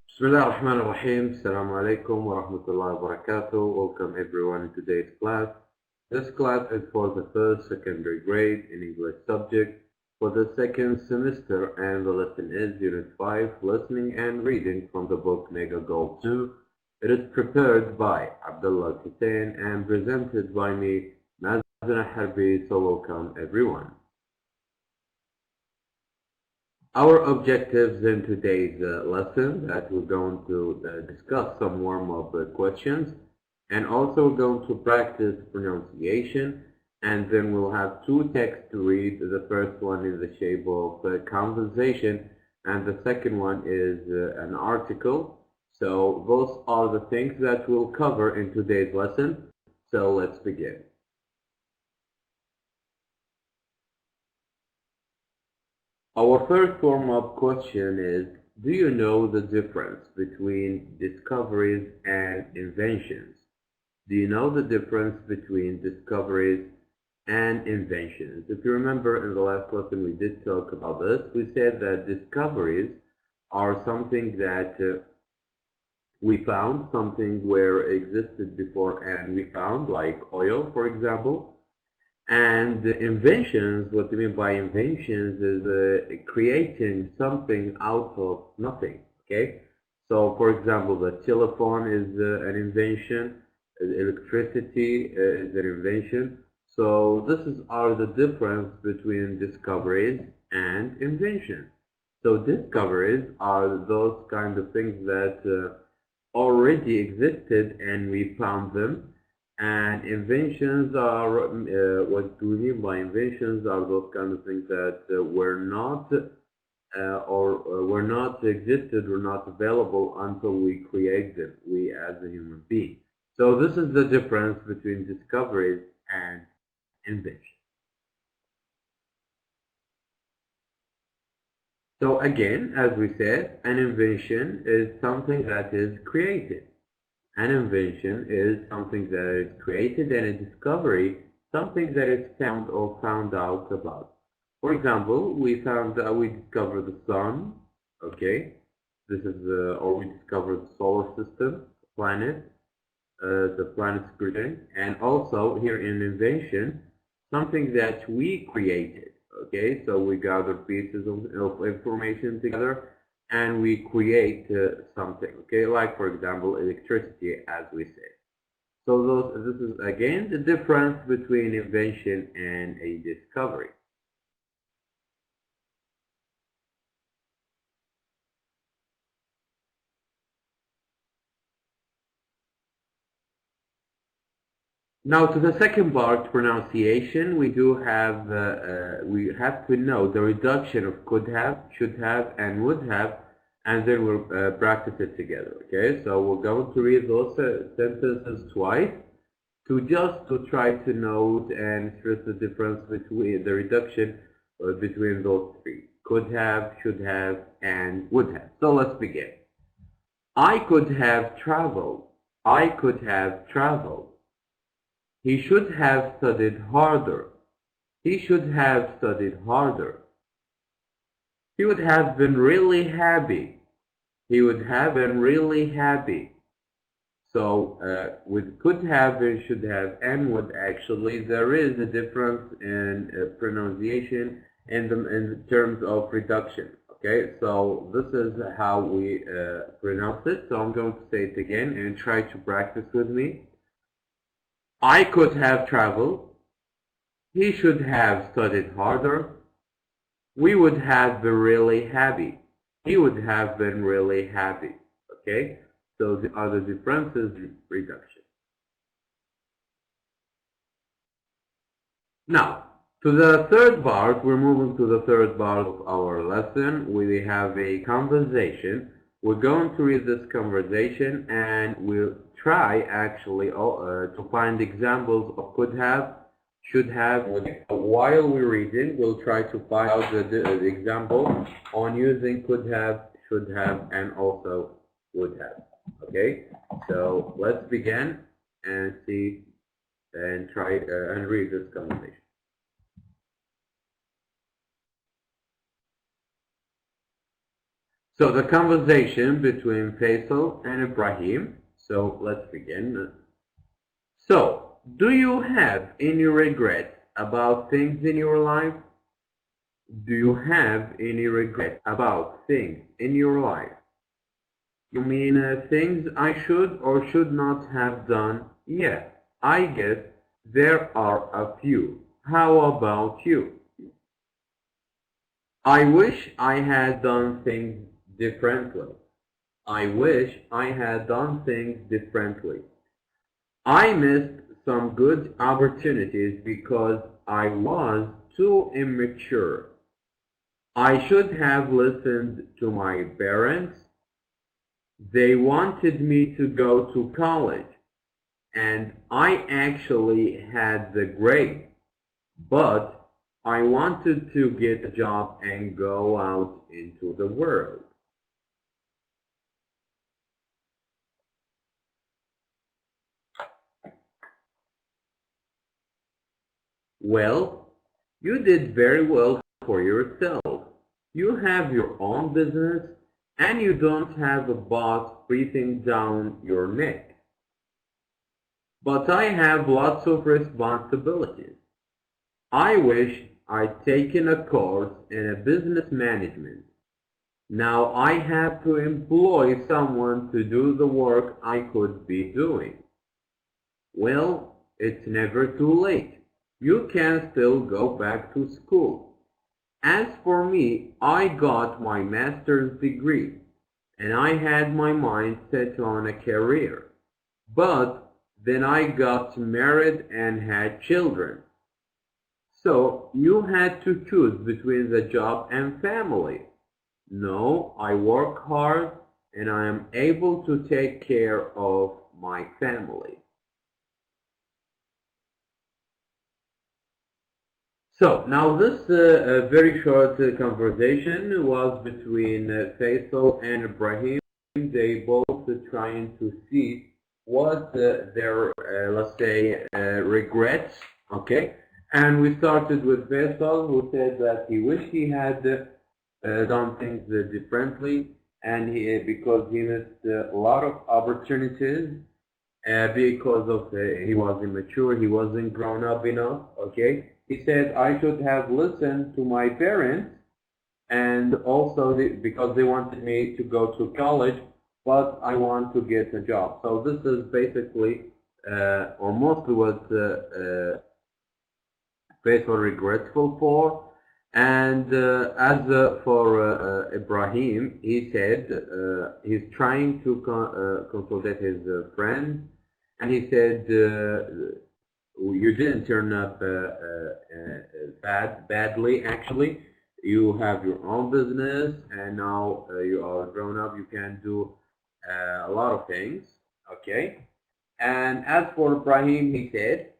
Bismillah ar-Rahman ar-Rahim. Assalamu alaikum wa rahmatullahi wa barakatuh. Welcome everyone in today's class. This class is for the first secondary grade in English subject for the second semester, and the lesson is Unit 5, Listening and Reading from the book Mega Goal 2. It is prepared by Abdullah Hussein and presented by me, Mazana Harbi. So welcome everyone. Our objectives in today's lesson that we're going to discuss some warm-up questions, and also we're going to practice pronunciation, and then we'll have two texts to read. The first one is the shape of a conversation, and the second one is an article. So those are the things that we'll cover in today's lesson. So let's begin. Our first warm-up question is, do you know the difference between discoveries and inventions? Do you know the difference between discoveries and inventions? If you remember in the last lesson we did talk about this. We said that discoveries are something that we found, something where existed before and we found, like oil, for example. And inventions, what we mean by inventions is creating something out of nothing, okay? So, for example, the telephone is an invention, electricity is an invention. So, are the difference between discoveries and inventions. So, discoveries are those kind of things that already existed and we found them. And inventions are, what we mean by inventions are those kind of things that were not existed, were not available until we create them, we as a human being. So this is the difference between discoveries and inventions. So again, as we said, an invention is something that is created. An invention is something that is created, and a discovery, something that is found or found out about. For example, we discovered the sun, okay? This is, or we discovered the solar system, planet, the planet's creation, and also here in invention, something that we created, okay? So we gather pieces of information together, and we create something, okay, like for example electricity, as we say. So this is again the difference between invention and a discovery. Now to the second part, pronunciation, we have to know the reduction of could have, should have, and would have, and then we'll practice it together, okay? So we're going to read those sentences twice to try to note and stress the difference between the reduction between those three: could have, should have, and would have. So let's begin. I could have traveled. I could have traveled. He should have studied harder. He should have studied harder. He would have been really happy. He would have been really happy. So with could have, and should have, and would, actually there is a difference in pronunciation in terms of reduction. Okay, so this is how we pronounce it. So I'm going to say it again and try to practice with me. I could have traveled. He should have studied harder. We would have been really happy. He would have been really happy. Okay, so the other differences, reduction. Now, to the third part, we're moving to the third part of our lesson. We have a conversation. We're going to read this conversation and we'll try actually to find examples of could have, should have. While we're reading, we'll try to find out the example on using could have, should have, and also would have. Okay, so let's begin and see and try and read this conversation. So the conversation between Faisal and Ibrahim. So let's begin. So, do you have any regrets about things in your life? Do you have any regret about things in your life? You mean things I should or should not have done? Yeah, I guess there are a few. How about you? I wish I had done things differently. I wish I had done things differently. I missed some good opportunities because I was too immature. I should have listened to my parents. They wanted me to go to college, and I actually had the grade, but I wanted to get a job and go out into the world. Well, you did very well for yourself. You have your own business and you don't have a boss breathing down your neck. But I have lots of responsibilities. I wish I'd taken a course in a business management. Now I have to employ someone to do the work I could be doing. Well, it's never too late. You can still go back to school. As for me, I got my master's degree and I had my mind set on a career. But then I got married and had children. So you had to choose between the job and family. No, I work hard and I am able to take care of my family. So now this very short conversation was between Faisal and Ibrahim. They both trying to see what their let's say regrets. Okay, and we started with Faisal, who said that he wished he had done things differently, and he because he missed a lot of opportunities because of he was immature, he wasn't grown up enough. Okay, he said I should have listened to my parents, and also because they wanted me to go to college, but I want to get a job. So this is basically or mostly what Faisal regretful for. And as for Ibrahim, he said he's trying to consolidate his friend, and he said you didn't turn up badly. Actually, you have your own business, and now you are grown up. You can do a lot of things. Okay. And as for Ibrahim, he said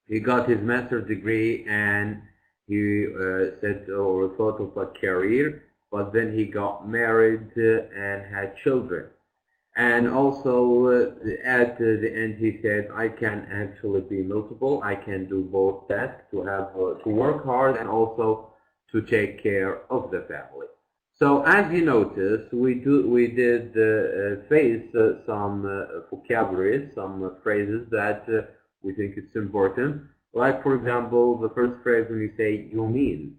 he got his master's degree and he said or thought of a career, but then he got married and had children. And also at the end he said, I can actually be multiple. I can do both tasks, to have to work hard and also to take care of the family. So as you notice, we did face some vocabularies, some phrases that we think it's important. Like for example, the first phrase when you say you mean.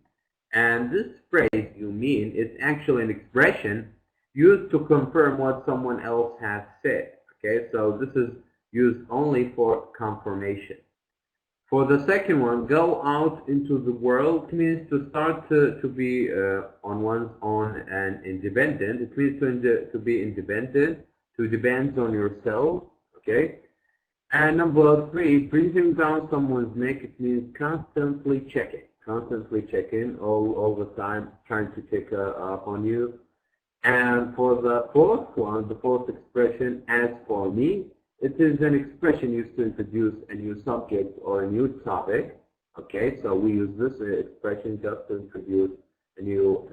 And this phrase you mean is actually an expression used to confirm what someone else has said. Okay, so this is used only for confirmation. For the second one, go out into the world means to start to be on one's own and independent. It means to be independent, to depend on yourself. Okay. And number three, breathing down someone's neck, it means constantly checking all the time, trying to check up on you. And for the fourth one, the fourth expression, as for me, it is an expression used to introduce a new subject or a new topic. Okay, so we use this expression just to introduce a new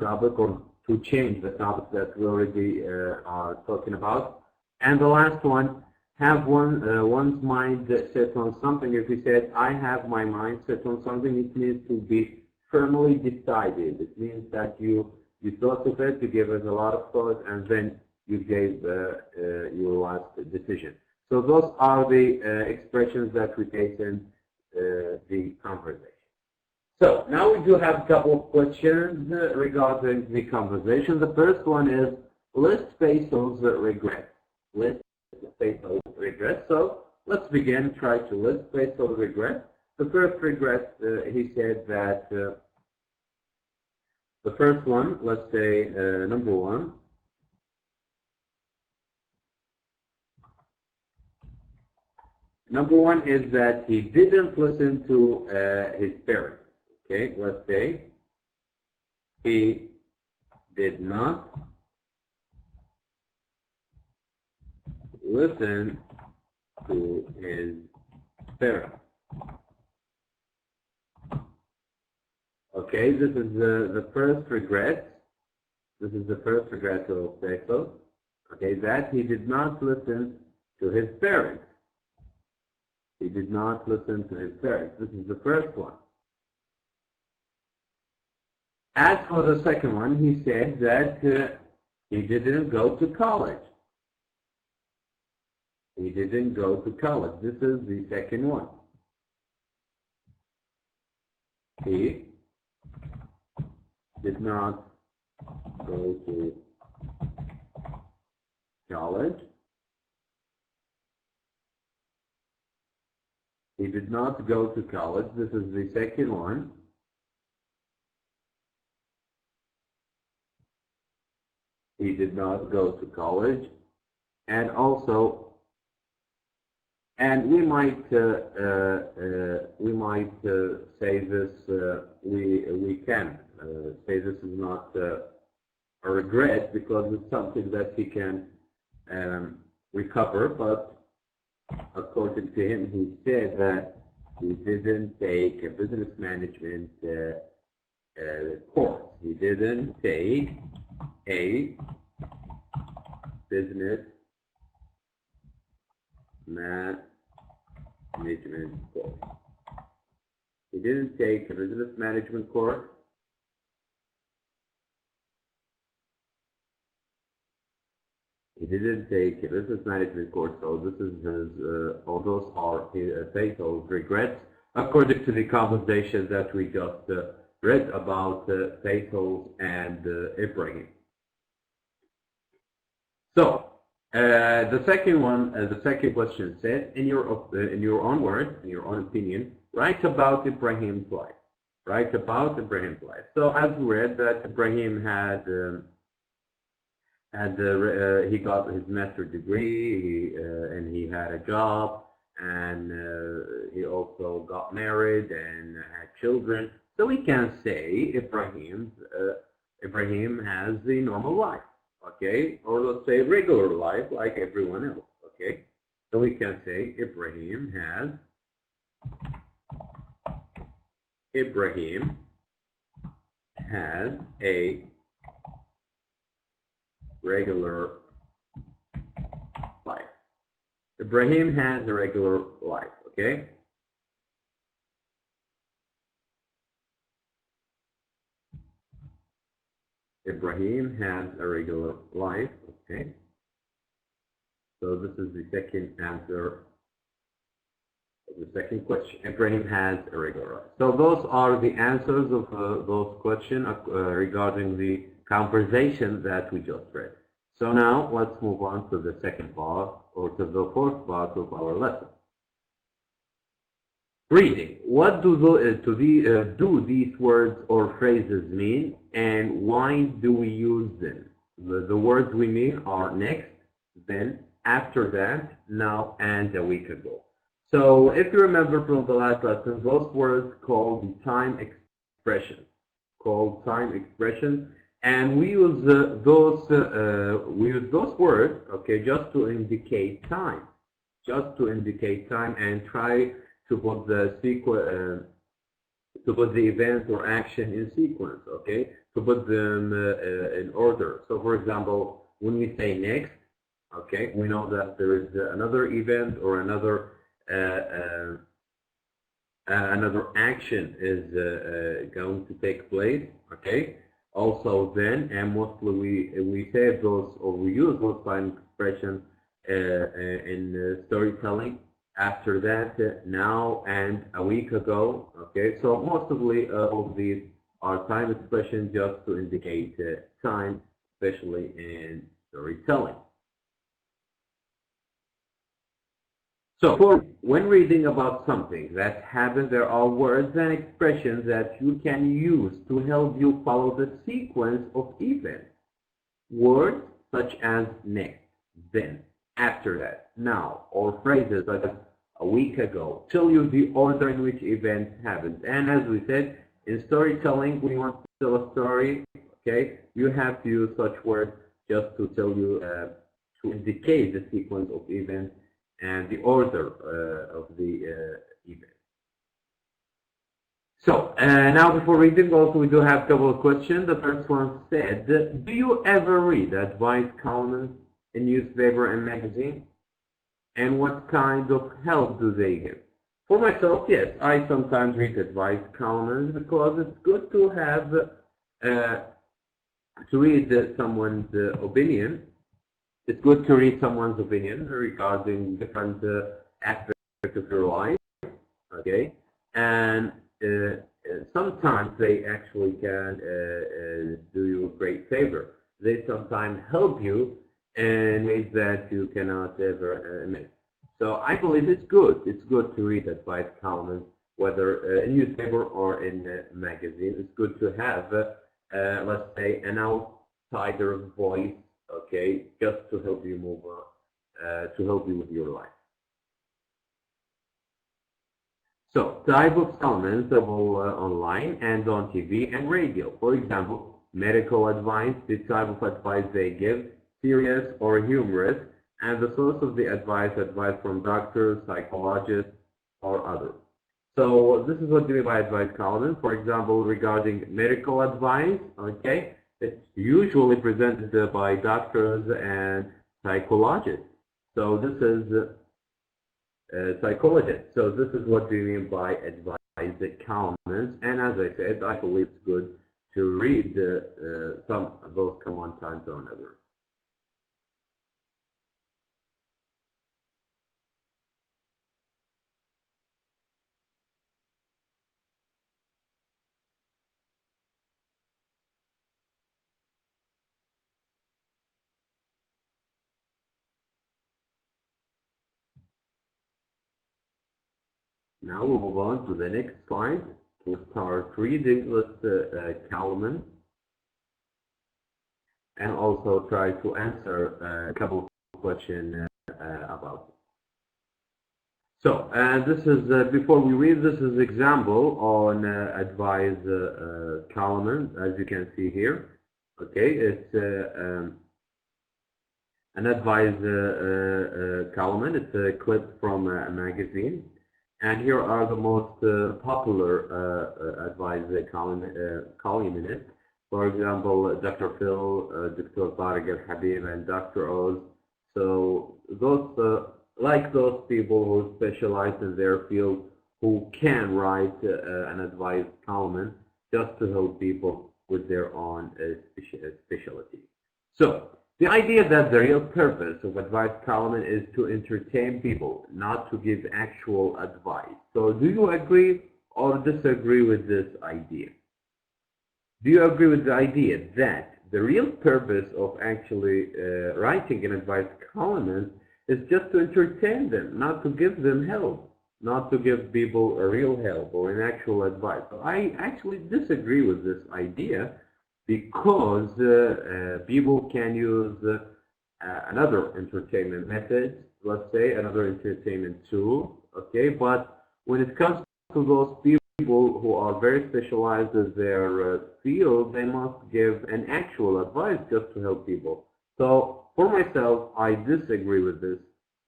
topic or to change the topic that we already are talking about. And the last one, have one's mind set on something. If we said, I have my mind set on something, it means to be firmly decided. It means that you thought of it, you gave it a lot of thought, and then you gave your last decision. So those are the expressions that we take in the conversation. So now we do have a couple of questions regarding the conversation. The first one is list Faisal's regrets. List Faisal's regrets. So let's begin. Try to list Faisal's regrets. The first regret, he said that the first one, let's say number one. Number one is that he didn't listen to his parents. Okay, let's say he did not listen to his parents. Okay, this is the first regret. This is the first regret of Faisal. Okay, that he did not listen to his parents. He did not listen to his parents. This is the first one. As for the second one, he said that he didn't go to college. He didn't go to college. This is the second one. He did not go to college. He did not go to college. This is the second one. He did not go to college. And also, and we might say this. We can say this is not a regret because it's something that he can recover. But according to him, he said that he didn't take a business management course. He didn't take a business management course. He didn't take a business management course. He didn't take a business management course, so this is his, all those are Faisal's regrets, according to the conversation that we just read about Faisal and Ibrahim. So the second one, the second question said, in your own words, in your own opinion, write about Ibrahim's life. Write about Ibrahim's life. So as we read that Ibrahim had he got his master's degree, and he had a job, and he also got married and had children. So we can say Ibrahim has the normal life, okay, or let's say regular life like everyone else, okay. So we can say Ibrahim has a regular life. Ibrahim has a regular life, okay? Ibrahim has a regular life, okay? So this is the second answer of the second question. Ibrahim has a regular life. So those are the answers of those questions regarding the conversation that we just read. So now let's move on to the second part, or to the fourth part of our lesson. Reading. What do these words or phrases mean, and why do we use them? The words we mean are next, then, after that, now, and a week ago. So if you remember from the last lesson, those words called the time expressions. And we use those words, okay, just to indicate time, and try to put the event or action in sequence, okay, to put them in order. So, for example, when we say next, okay, we know that there is another event or another another action is going to take place. Okay. Also, then, and mostly we say those, or we use those kind of expressions in storytelling. After that, now, and a week ago. Okay. So mostly all of these are time expressions just to indicate time, especially in storytelling. So, when reading about something that happened, there are words and expressions that you can use to help you follow the sequence of events. Words such as next, then, after that, now, or phrases such as a week ago tell you the order in which events happened. And as we said, in storytelling, we want to tell a story. Okay, you have to use such words just to tell you, to indicate the sequence of events and the order of the event. So now before reading, also we do have a couple of questions. The first one said, do you ever read advice columns in newspaper and magazine? And what kind of help do they give? For myself, yes, I sometimes read advice columns because it's good to have to read someone's opinion. It's good to read someone's opinion regarding different aspects of your life, okay? And sometimes they actually can do you a great favor. They sometimes help you in ways that you cannot ever imagine. So I believe it's good. It's good to read advice columns, whether in newspaper or in a magazine. It's good to have, let's say, an outsider voice, okay, just to help you move on, to help you with your life. So, type of comments available online and on TV and radio. For example, medical advice, the type of advice they give, serious or humorous, and the source of the advice from doctors, psychologists, or others. So, this is what we mean by advice columns. For example, regarding medical advice, okay, it's usually presented by doctors and psychologists. So this is psychologist. So this is what we mean by advice columns. And as I said, I believe it's good to read some of those common times or another. Now we'll move on to the next slide to start reading this column and also try to answer a couple of questions about it. So, this is, before we read, this is example on advice column, as you can see here. Okay, it's an advice column. It's a clip from a magazine. And here are the most popular advice columnists. For example, Dr. Phil, Dr. Tariq Al-Habib, and Dr. Oz. So those, like those people who specialize in their field, who can write an advice column just to help people with their own specialty. So the idea that the real purpose of advice column is to entertain people, not to give actual advice. So do you agree or disagree with this idea? Do you agree with the idea that the real purpose of actually writing an advice column is just to entertain them, not to give them help, not to give people a real help or an actual advice? So I actually disagree with this idea, because people can use another entertainment method, let's say another entertainment tool, okay? But when it comes to those people who are very specialized in their field, they must give an actual advice just to help people. So for myself, I disagree with this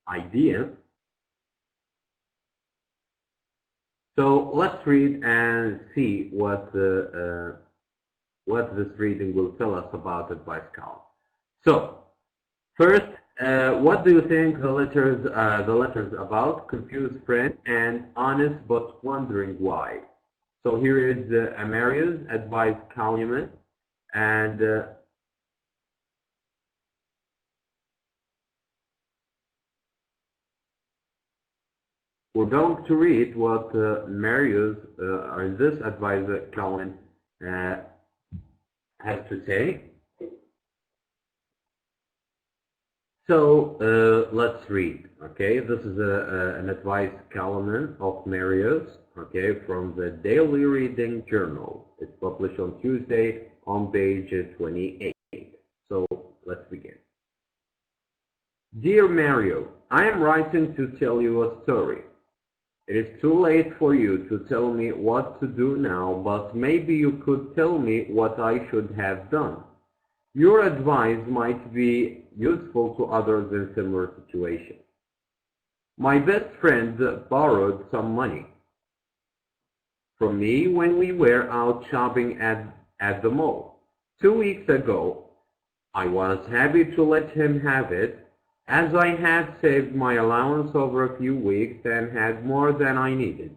idea. So let's read and see what this reading will tell us about advice column. So, first, What do you think the letters about? Confused friend and honest but wondering why. So here is Amaria's advice column, and we're going to read what Marius in this advice column has to say. So let's read. Okay, this is an advice column of Marius. Okay, from the Daily Reading Journal. It's published on Tuesday on page 28. So let's begin. Dear Mario, I am writing to tell you a story. It is too late for you to tell me what to do now, but maybe you could tell me what I should have done. Your advice might be useful to others in similar situations. My best friend borrowed some money from me when we were out shopping at the mall. 2 weeks ago, I was happy to let him have it, as I had saved my allowance over a few weeks and had more than I needed.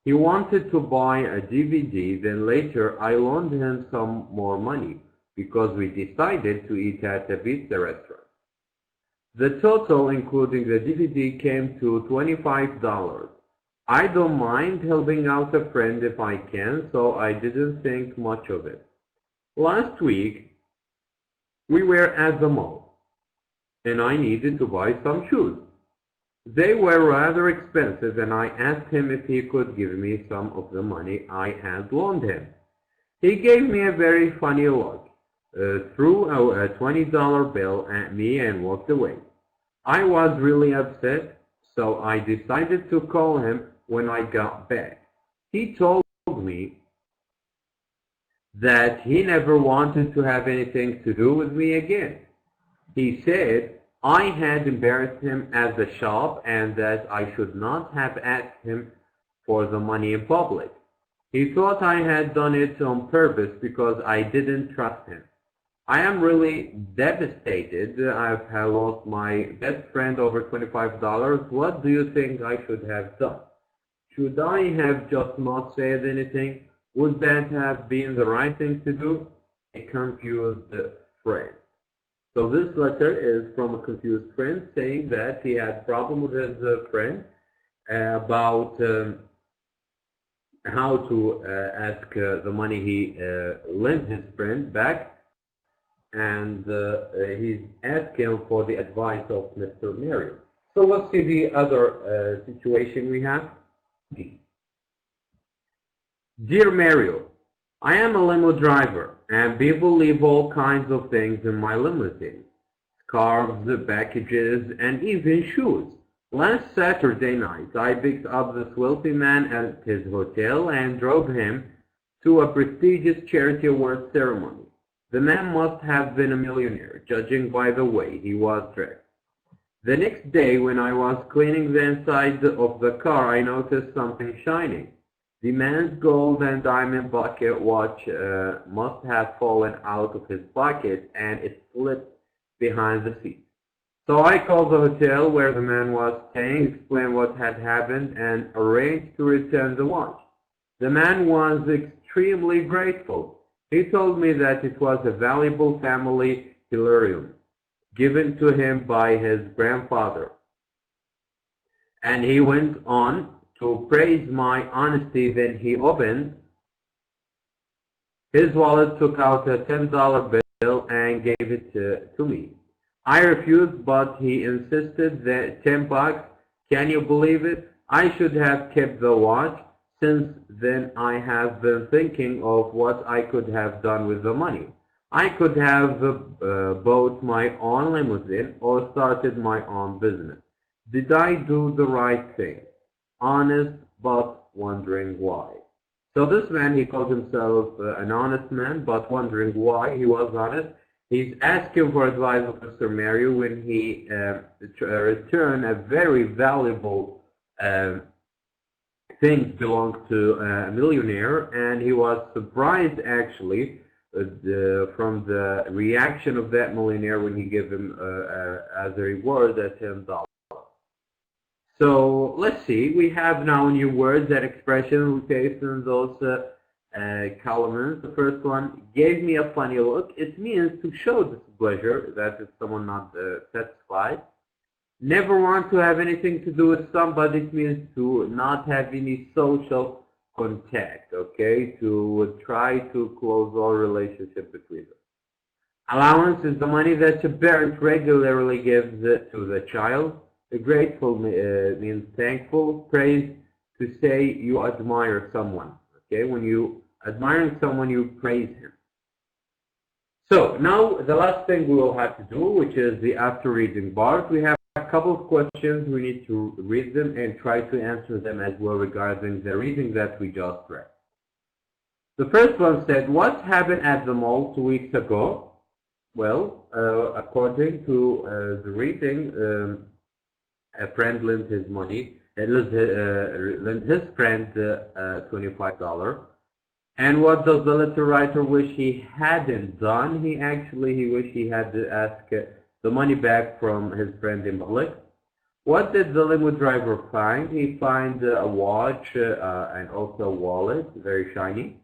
He wanted to buy a DVD, then later I loaned him some more money because we decided to eat at a pizza restaurant. The total, including the DVD, came to $25. I don't mind helping out a friend if I can, so I didn't think much of it. Last week, we were at the mall, and I needed to buy some shoes. They were rather expensive, and I asked him if he could give me some of the money I had loaned him. He gave me a very funny look, threw a $20 bill at me and walked away. I was really upset, so I decided to call him when I got back. He told me that he never wanted to have anything to do with me again. He said I had embarrassed him at the shop and that I should not have asked him for the money in public. He thought I had done it on purpose because I didn't trust him. I am really devastated. I've lost my best friend over $25. What do you think I should have done? Should I have just not said anything? Would that have been the right thing to do? A confused friend. So this letter is from a confused friend saying that he had a problem with his friend about how to ask the money he lent his friend back, and he's asking for the advice of Mr. Mario. So let's see the other situation we have. Dear Mario, I am a limo driver, and people leave all kinds of things in my limousine. Scarves, packages, and even shoes. Last Saturday night, I picked up this wealthy man at his hotel and drove him to a prestigious charity award ceremony. The man must have been a millionaire, judging by the way he was dressed. The next day, when I was cleaning the inside of the car, I noticed something shining. The man's gold and diamond bucket watch must have fallen out of his pocket, and it slipped behind the seat. So I called the hotel where the man was staying, explained what had happened, and arranged to return the watch. The man was extremely grateful. He told me that it was a valuable family heirloom given to him by his grandfather. And he went on to praise my honesty. Then he opened his wallet, took out a $10 bill, and gave it to me. I refused, but he insisted that $10. Can you believe it? I should have kept the watch. Since then, I have been thinking of what I could have done with the money. I could have bought my own limousine or started my own business. Did I do the right thing? Honest, but wondering why. So this man, he calls himself an honest man, but wondering why he was honest. He's asking for advice of Mr. Mario when he returned a very valuable thing belonged to a millionaire, and he was surprised actually from the reaction of that millionaire when he gave him as a reward that $10. So let's see, we have now new words and expressions we paste in those columns. The first one, gave me a funny look. It means to show displeasure, that is someone not satisfied. Never want to have anything to do with somebody. It means to not have any social contact, okay? To try to close all relationship between them. Allowance is the money that a parent regularly gives to the child. Grateful means thankful. Praise, to say you admire someone, okay? When you admire someone, you praise him. So now the last thing we will have to do, which is the after reading part. We have a couple of questions. We need to read them and try to answer them as well regarding the reading that we just read. The first one said, what happened at the mall 2 weeks ago? Well, according to the reading, a friend lent his money, lent his friend $25. And what does the letter writer wish he hadn't done? He wished he had to ask the money back from his friend in public. What did the limo driver find? He found a watch and also a wallet, very shiny.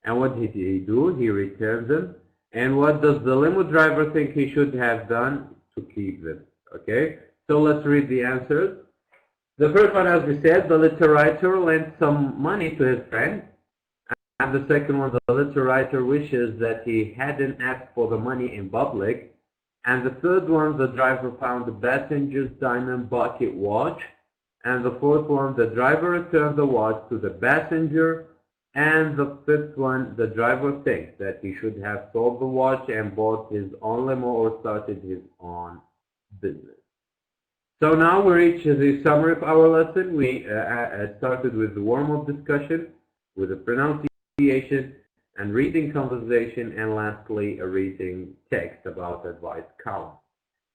And what did he do? He returned them. And what does the limo driver think he should have done? To keep them. Okay, so let's read the answers. The first one, as we said, the letter writer lent some money to his friend. And the second one, the letter writer wishes that he hadn't asked for the money in public. And the third one, the driver found the passenger's diamond bucket watch. And the fourth one, the driver returned the watch to the passenger. And the fifth one, the driver thinks that he should have sold the watch and bought his own limo or started his own business. So now we reach the summary of our lesson. We started with the warm-up discussion, with the pronunciation and reading conversation, and lastly a reading text about advice column.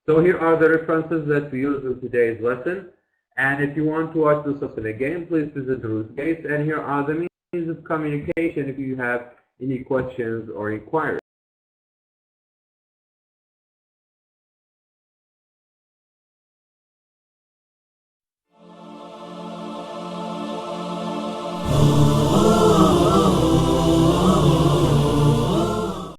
So here are the references that we use in today's lesson. And if you want to watch this lesson again, please visit the Ruscase. And here are the means of communication if you have any questions or inquiries.